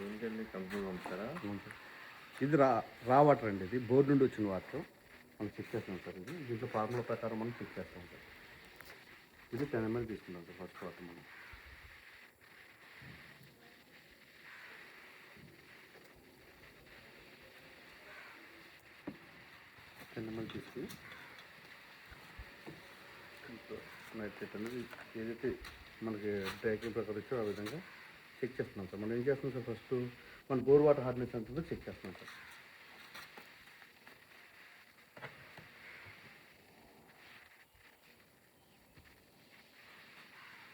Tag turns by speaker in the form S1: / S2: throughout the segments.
S1: ఏంటండి కంపెనీ పంపుతారా?
S2: ఇది రా వాటర్ అండి. ఇది బోర్ నుండి వచ్చిన వాటర్ మనం చెక్ చేస్తాం సార్. ఇది దీంట్లో ఫార్ములా ప్రకారం మనం చెక్ చేస్తాం సార్. ఇది 10 ml తీసుకున్నాం సార్ ఫస్ట్ వాటర్ మనం. తీసుకుని నైట్రేట్ అనేది ఏదైతే మనకి ట్రాకింగ్ ప్రకారం వచ్చో ఆ విధంగా చెక్ చేస్తున్నాం సార్. మనం ఏం చేస్తున్నాం సార్, ఫస్ట్ మన బోర్ వాటర్ హార్డ్నెస్ ఎంత ఉందో చెక్ చేస్తున్నాం సార్.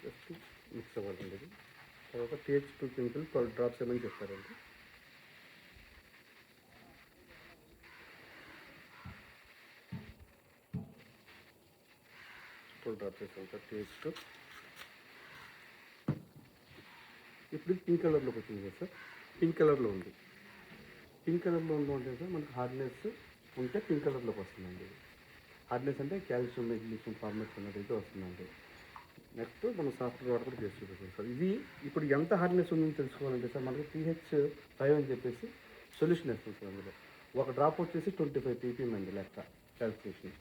S2: జస్ట్ మిక్స్ అవ్వాలండి. ఇది తర్వాత TH2 కెమికల్ 12 డ్రాప్స్ ఏమని చెప్తారండి. డ్రాప్ చేస్తాం సార్ TH2. ఇప్పుడు పింక్ కలర్లోకి వచ్చింది కదా సార్. పింక్ కలర్లో ఉంది. పింక్ కలర్లో ఉందంటే సార్ మనకి హార్డ్నెస్ ఉంటే పింక్ కలర్లోకి వస్తుందండి. హార్డ్నెస్ అంటే కాల్షియం, మెగ్నీషియం ఫార్మేట్స్ అనేది వస్తుందండి. నెక్స్ట్ మనం సాఫ్ట్వేర్ వాటర్ కూడా చేసి చూపిస్తాం సార్. ఇది ఇప్పుడు ఎంత హార్డ్నెస్ ఉందని తెలుసుకోవాలంటే సార్ మనకి pH5 అని చెప్పేసి సొల్యూషన్ వేస్తుంది సార్. అందులో ఒక డ్రాప్ వచ్చేసి 25 ppm అండి లెక్క క్యాల్కులేషన్.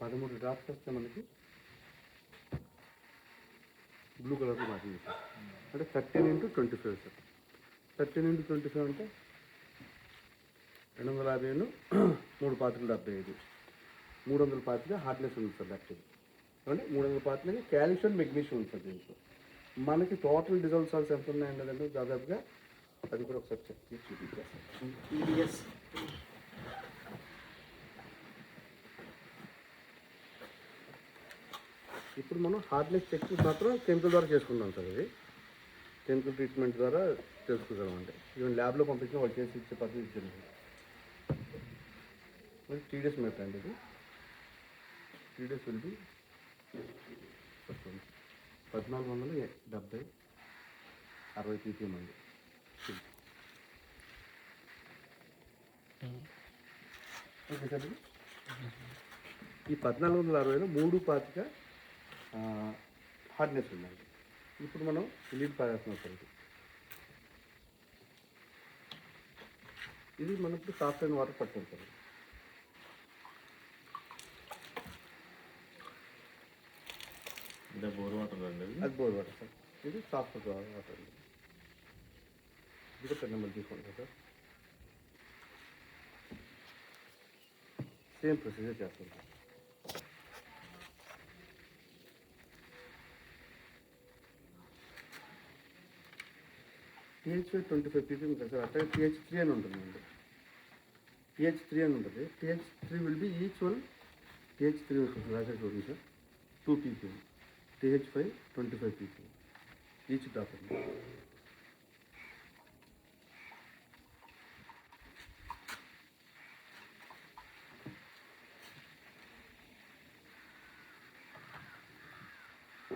S2: పదమూడు డ్రాప్స్ వస్తే మనకి బ్లూ కలర్లో మారింది సార్. అంటే 13 × 25 సార్. 13 × 25 అంటే 250 3 పాతికలు 75. 300 పాతిక హార్డ్నెస్ ఉంది సార్ యాక్చువల్లీ. అంటే 300 పాతికలకి కాల్షియం, మెగ్నీషియం ఉంది సార్ దీంట్లో. మనకి టోటల్ డిజాల్వ్ సాల్స్ ఎంత ఉన్నాయండి అంటే దాదాపుగా అది కూడా ఒకసారి చెక్ చేసి చూపించారు. ఇప్పుడు మనం హార్డ్నెస్ చెక్ మాత్రం కెమికల్ ద్వారా చేసుకుంటాం సార్. ఇది కెమికల్ ట్రీట్మెంట్ ద్వారా తెలుసుకుంటాం. అంటే ఈవెన్ ల్యాబ్లో పంపించిన వాళ్ళు చేసి ఇచ్చే పద్ధతి ఇచ్చింది. మరి 3 days మెథడ్ అండి ఇది. 3 days విల్ బి 1470 60 ppm అండి. Okay sir. ఈ 1460లో 3 పాతిక హార్డ్నెస్ ఉందండి. ఇప్పుడు మనం నీళ్ళు పారేస్తున్నాం సార్. ఇది మనకు సాఫ్ట్ అండ్ వాటర్ పట్టాలి సార్.
S1: అంటే బోర్ వాటర్ అండి
S2: అది బోర్ వాటర్ సార్. ఇది సాఫ్ట్ వాటర్ అండి. ఇది 10 ml తీసుకోండి సార్. సేమ్ ప్రొసీజర్ చేస్తాం సార్. pH 25 ppm కదా సార్. అట్లా pH3 అని ఉంటుందండి. pH3 అని ఉంటుంది. pH3 will be each one pH3 వస్తుంది రాసే చూడండి sir. 2 ppm. pH5 25 ppm each drop అండి.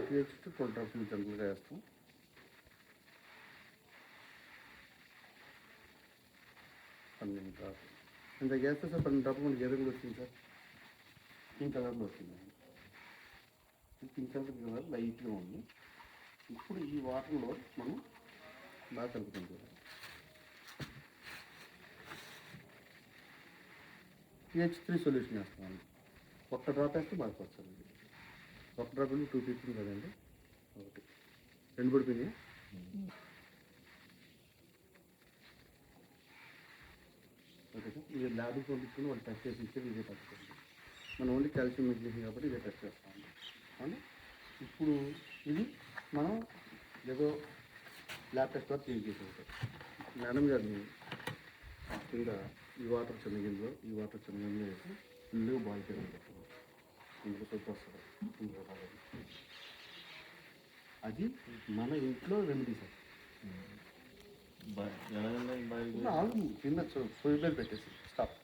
S2: pH2 12 డ్రాప్స్ జనరల్గా వేస్తాం. ఇంత వేస్తే సార్ 12 డ్రాప్ మనకి ఎదురు కూడా వచ్చింది సార్. పింక్ కలర్లో వచ్చిందండి. పింక్ కలర్ లైట్గా ఉంది. ఇప్పుడు ఈ వాటర్లో మనం బాగా కలుపుతాం సార్. pH3 సొల్యూషన్ వేస్తామండి. ఒక్క డ్రాప్ వేస్తే బాగా వస్తుంది. ఒక డ్రాప్ 2 ppm కదండి. ఒకటి 2 పడిపోయినాయి. Okay sir. ఇది ల్యాబ్కి పంపించుకుని వాళ్ళు టెస్ట్ చేసి ఇచ్చేది ఇదే పట్టుకోండి. మనం ఓన్లీ కాల్షియం, మెగ్నీషియం కాబట్టి ఇదే టెస్ట్ చేస్తామండి. అవును. ఇప్పుడు ఇది మనం ఏదో ల్యాబ్ టెస్ట్ ద్వారా చేంజ్ చేసాం సార్. మేడం గారిని కింద ఈ వాటర్ చిన్నగిల్లో వేసి ఫుల్గా బాయిల్ చేయడం పెట్టాము. ఇందులో సొత్తు వస్తుంది. అది మన ఇంట్లో రెమెడీ సార్. కింద పొయ్యి మీద పెట్టేసి స్టాప్.